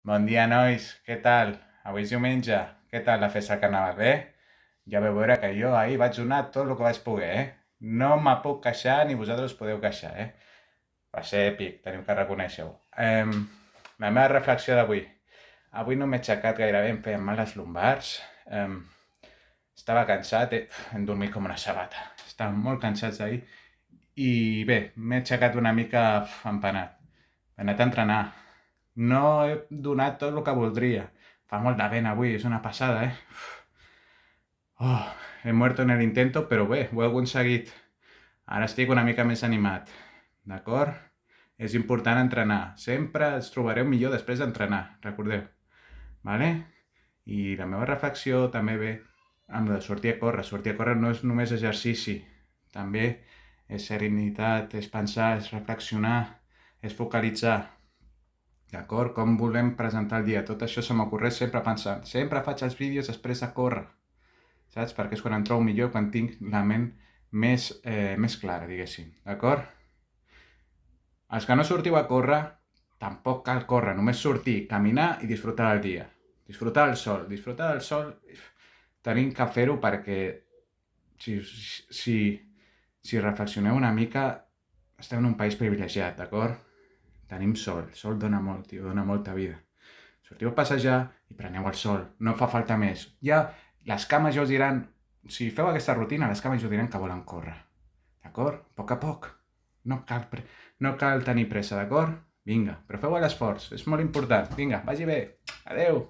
Bon dia, nois. Què tal? Avui és diumenge. Què tal la festa del carnaval, bé? Ja vau veure que jo ahir vaig donar tot el que vaig poder, eh? No me puc queixar ni vosaltres us podeu queixar, eh? Va ser èpic, teniu que reconèixer-ho. La meva reflexió d'avui. Avui no m'he aixecat gairebé, em feien mal les lumbars. Estava cansat, hem dormit com una sabata. Estàvem molt cansats ahir. I bé, m'he aixecat una mica empanat. He anat a entrenar. No he donat tot el que voldria. Fa molt de vent avui, és una passada, Oh, he muerto en el intento, però bé, ho he aconseguit. Ara estic una mica més animat, d'acord? És important entrenar. Sempre ens trobareu millor després d'entrenar, recordeu. Vale? I la meva reflexió també ve amb la de sortir a córrer. Sortir a córrer no és només exercici. També és serenitat, és pensar, és reflexionar, és focalitzar. D'acord? Com volem presentar el dia? Tot això se m'ocorre sempre pensant. Sempre faig els vídeos després de córrer. Saps? Perquè és quan em trobo millor, quan tinc la ment més clara, diguéssim. D'acord? Els que no sortiu a córrer, tampoc cal córrer. Només sortir, caminar i disfrutar del dia. Disfrutar del sol. Disfrutar del sol tenim que fer-ho perquè si reflexioneu una mica, estem en un país privilegiat, d'acord? Tenim sol. El sol dona molt, tio, dona molta vida. Sortiu a passejar i preneu el sol. No fa falta més. Ja les cames ja us diran, si feu aquesta rutina, les cames ja us diran que volen córrer. D'acord? A poc a poc. No cal tenir pressa, d'acord? Vinga, però feu l'esforç. És molt important. Vinga, vagi bé. Adeu.